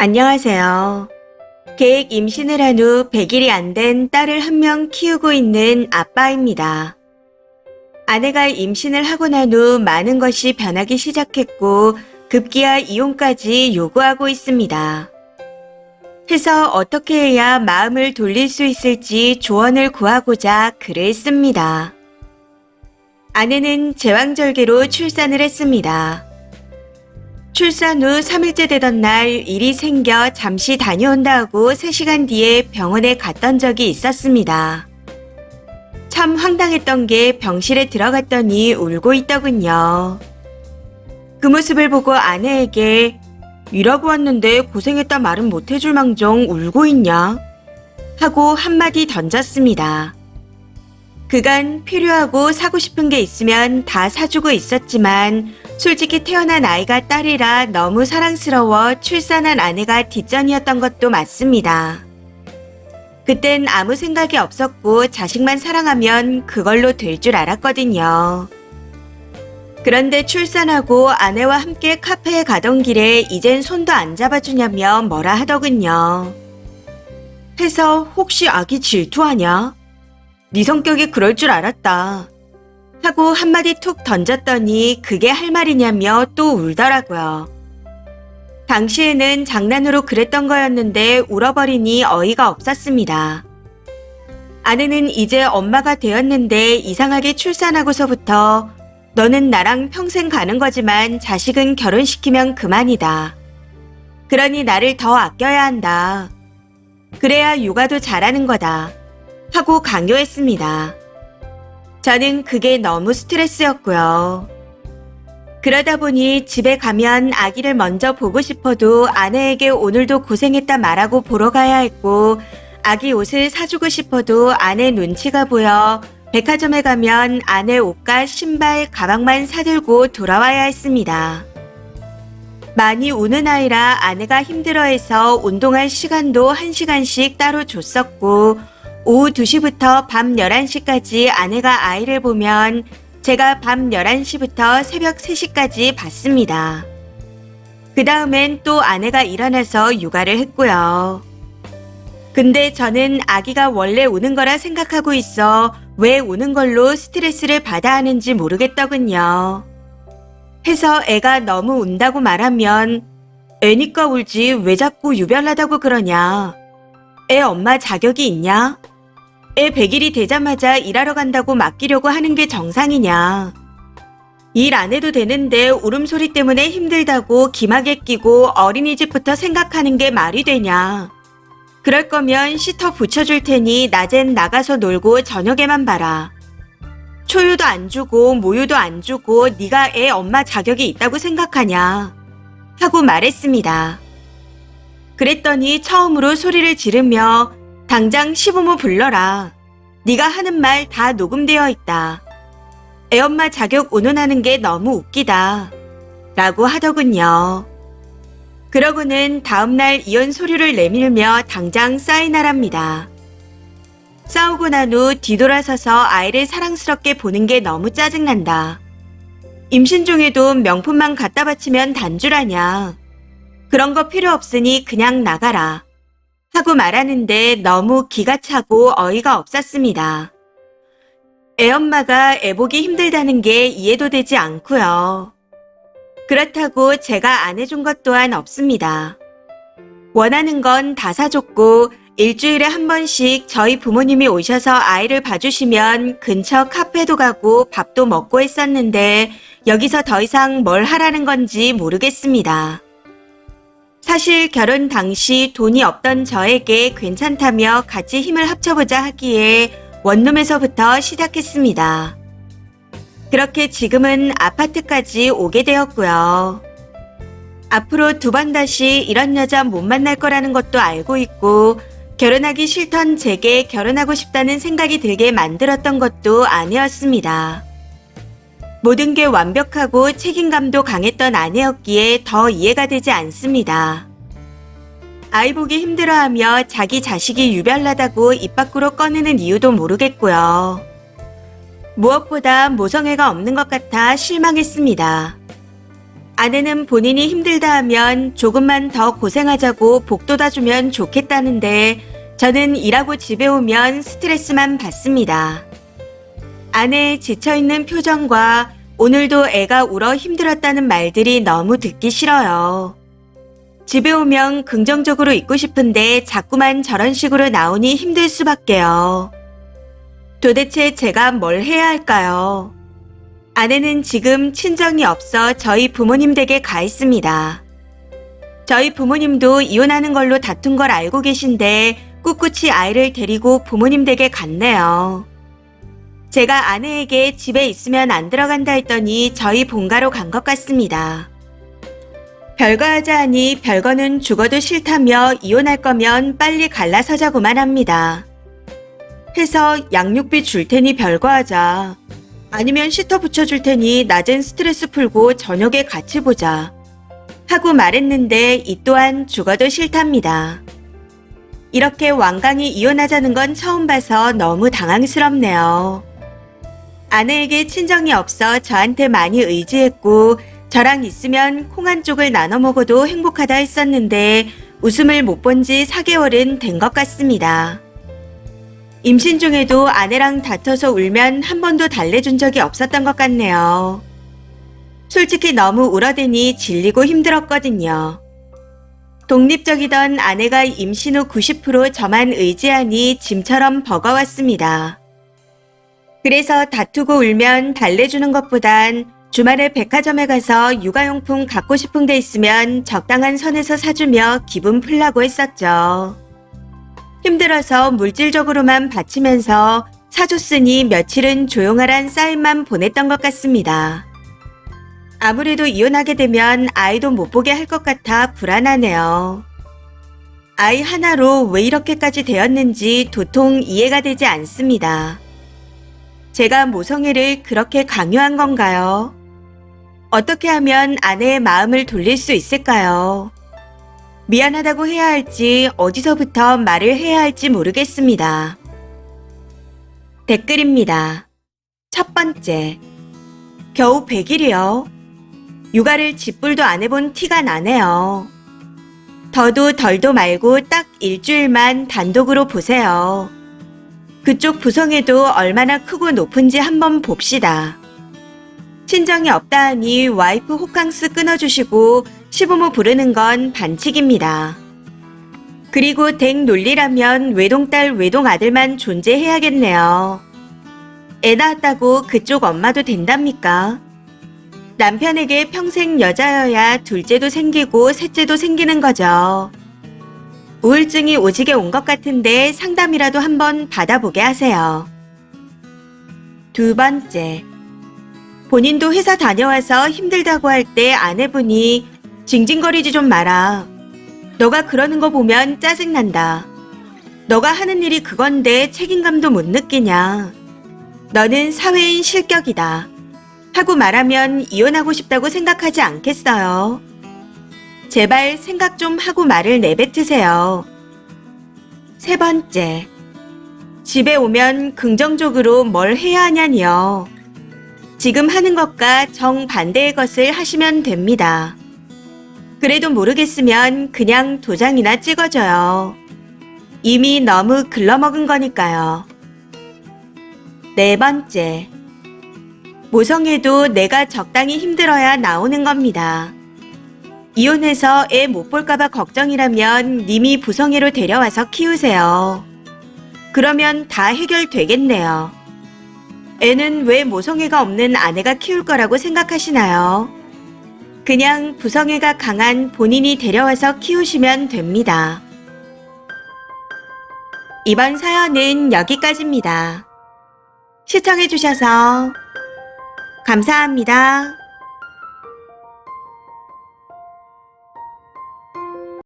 안녕하세요. 계획 임신을 한 후 100일이 안 된 딸을 한 명 키우고 있는 아빠입니다. 아내가 임신을 하고 난 후 많은 것이 변하기 시작했고 급기야 이혼까지 요구하고 있습니다. 해서 어떻게 해야 마음을 돌릴 수 있을지 조언을 구하고자 글을 씁니다. 아내는 제왕절개로 출산을 했습니다. 출산 후 3일째 되던 날 일이 생겨 잠시 다녀온다 하고 3시간 뒤에 병원에 갔던 적이 있었습니다. 참 황당했던 게 병실에 들어갔더니 울고 있더군요. 그 모습을 보고 아내에게 일하고 왔는데 고생했다 말은 못 해줄 망정 울고 있냐? 하고 한마디 던졌습니다. 그간 필요하고 사고 싶은 게 있으면 다 사주고 있었지만 솔직히 태어난 아이가 딸이라 너무 사랑스러워 출산한 아내가 뒷전이었던 것도 맞습니다. 그땐 아무 생각이 없었고 자식만 사랑하면 그걸로 될 줄 알았거든요. 그런데 출산하고 아내와 함께 카페에 가던 길에 이젠 손도 안 잡아주냐며 뭐라 하더군요. 해서 혹시 아기 질투하냐? 네 성격이 그럴 줄 알았다. 하고 한마디 툭 던졌더니 그게 할 말이냐며 또 울더라고요. 당시에는 장난으로 그랬던 거였는데 울어버리니 어이가 없었습니다. 아내는 이제 엄마가 되었는데 이상하게 출산하고서부터 너는 나랑 평생 가는 거지만 자식은 결혼시키면 그만이다. 그러니 나를 더 아껴야 한다. 그래야 육아도 잘하는 거다. 하고 강요했습니다. 저는 그게 너무 스트레스였고요. 그러다 보니 집에 가면 아기를 먼저 보고 싶어도 아내에게 오늘도 고생했다 말하고 보러 가야 했고 아기 옷을 사주고 싶어도 아내 눈치가 보여 백화점에 가면 아내 옷과 신발, 가방만 사들고 돌아와야 했습니다. 많이 우는 아이라 아내가 힘들어해서 운동할 시간도 1시간씩 따로 줬었고 오후 2시부터 밤 11시까지 아내가 아이를 보면 제가 밤 11시부터 새벽 3시까지 봤습니다. 그 다음엔 또 아내가 일어나서 육아를 했고요. 근데 저는 아기가 원래 우는 거라 생각하고 있어 왜 우는 걸로 스트레스를 받아 하는지 모르겠더군요. 해서 애가 너무 운다고 말하면 애니까 울지 왜 자꾸 유별나다고 그러냐? 애 엄마 자격이 있냐? 애 100일이 되자마자 일하러 간다고 맡기려고 하는 게 정상이냐? 일 안 해도 되는데 울음소리 때문에 힘들다고 기막에 끼고 어린이집부터 생각하는 게 말이 되냐? 그럴 거면 시터 붙여줄 테니 낮엔 나가서 놀고 저녁에만 봐라. 초유도 안 주고 모유도 안 주고 네가 애 엄마 자격이 있다고 생각하냐? 하고 말했습니다. 그랬더니 처음으로 소리를 지르며 당장 시부모 불러라. 네가 하는 말 다 녹음되어 있다. 애엄마 자격 운운하는 게 너무 웃기다. 라고 하더군요. 그러고는 다음날 이혼 서류를 내밀며 당장 사인하랍니다. 싸우고 난 후 뒤돌아서서 아이를 사랑스럽게 보는 게 너무 짜증난다. 임신 중에도 명품만 갖다 바치면 단줄하냐. 그런 거 필요 없으니 그냥 나가라. 하고 말하는데 너무 기가 차고 어이가 없었습니다. 애엄마가 애 보기 힘들다는 게 이해도 되지 않고요. 그렇다고 제가 안 해준 것 또한 없습니다. 원하는 건 다 사줬고 일주일에 한 번씩 저희 부모님이 오셔서 아이를 봐주시면 근처 카페도 가고 밥도 먹고 했었는데 여기서 더 이상 뭘 하라는 건지 모르겠습니다. 사실 결혼 당시 돈이 없던 저에게 괜찮다며 같이 힘을 합쳐보자 하기에 원룸에서부터 시작했습니다. 그렇게 지금은 아파트까지 오게 되었고요. 앞으로 2번 다시 이런 여자 못 만날 거라는 것도 알고 있고 결혼하기 싫던 제게 결혼하고 싶다는 생각이 들게 만들었던 것도 아내였습니다. 모든 게 완벽하고 책임감도 강했던 아내였기에 더 이해가 되지 않습니다. 아이 보기 힘들어하며 자기 자식이 유별나다고 입 밖으로 꺼내는 이유도 모르겠고요. 무엇보다 모성애가 없는 것 같아 실망했습니다. 아내는 본인이 힘들다 하면 조금만 더 고생하자고 복돋아주면 좋겠다는데 저는 일하고 집에 오면 스트레스만 받습니다. 아내의 지쳐있는 표정과 오늘도 애가 울어 힘들었다는 말들이 너무 듣기 싫어요. 집에 오면 긍정적으로 있고 싶은데 자꾸만 저런 식으로 나오니 힘들 수밖에요. 도대체 제가 뭘 해야 할까요? 아내는 지금 친정이 없어 저희 부모님 댁에 가 있습니다. 저희 부모님도 이혼하는 걸로 다툰 걸 알고 계신데 꿋꿋이 아이를 데리고 부모님 댁에 갔네요. 제가 아내에게 집에 있으면 안 들어간다 했더니 저희 본가로 간 것 같습니다. 별거 하자 하니 별거는 죽어도 싫다며 이혼할 거면 빨리 갈라서자고만 합니다. 해서 양육비 줄 테니 별거 하자. 아니면 시터 붙여줄 테니 낮엔 스트레스 풀고 저녁에 같이 보자. 하고 말했는데 이 또한 죽어도 싫답니다. 이렇게 완강히 이혼하자는 건 처음 봐서 너무 당황스럽네요. 아내에게 친정이 없어 저한테 많이 의지했고 저랑 있으면 콩 한 쪽을 나눠 먹어도 행복하다 했었는데 웃음을 못 본 지 4개월은 된 것 같습니다. 임신 중에도 아내랑 다퉈서 울면 한 번도 달래준 적이 없었던 것 같네요. 솔직히 너무 울어대니 질리고 힘들었거든요. 독립적이던 아내가 임신 후 90% 저만 의지하니 짐처럼 버거웠습니다. 그래서 다투고 울면 달래주는 것보단 주말에 백화점에 가서 육아용품 갖고 싶은 게 있으면 적당한 선에서 사주며 기분 풀라고 했었죠. 힘들어서 물질적으로만 바치면서 사줬으니 며칠은 조용하란 사인만 보냈던 것 같습니다. 아무래도 이혼하게 되면 아이도 못 보게 할 것 같아 불안하네요. 아이 하나로 왜 이렇게까지 되었는지 도통 이해가 되지 않습니다. 제가 모성애를 그렇게 강요한 건가요? 어떻게 하면 아내의 마음을 돌릴 수 있을까요? 미안하다고 해야 할지 어디서부터 말을 해야 할지 모르겠습니다. 댓글입니다. 첫 번째, 겨우 100일이요. 육아를 짓불도 안 해본 티가 나네요. 더도 덜도 말고 딱 일주일만 단독으로 보세요. 그쪽 부성애도 얼마나 크고 높은지 한번 봅시다. 친정이 없다 하니 와이프 호캉스 끊어주시고 시부모 부르는 건 반칙입니다. 그리고 댁 논리라면 외동딸 외동아들만 존재해야겠네요. 애 낳았다고 그쪽 엄마도 된답니까? 남편에게 평생 여자여야 둘째도 생기고 셋째도 생기는 거죠. 우울증이 오지게 온 것 같은데 상담이라도 한번 받아보게 하세요. 두 번째, 본인도 회사 다녀와서 힘들다고 할 때 아내분이 징징거리지 좀 마라. 너가 그러는 거 보면 짜증난다. 너가 하는 일이 그건데 책임감도 못 느끼냐. 너는 사회인 실격이다. 하고 말하면 이혼하고 싶다고 생각하지 않겠어요? 제발 생각 좀 하고 말을 내뱉으세요. 세 번째, 집에 오면 긍정적으로 뭘 해야 하냐니요. 지금 하는 것과 정반대의 것을 하시면 됩니다. 그래도 모르겠으면 그냥 도장이나 찍어줘요. 이미 너무 글러먹은 거니까요. 네 번째, 모성애도 내가 적당히 힘들어야 나오는 겁니다. 이혼해서 애 못 볼까봐 걱정이라면 님이 부성애로 데려와서 키우세요. 그러면 다 해결되겠네요. 애는 왜 모성애가 없는 아내가 키울 거라고 생각하시나요? 그냥 부성애가 강한 본인이 데려와서 키우시면 됩니다. 이번 사연은 여기까지입니다. 시청해주셔서 감사합니다.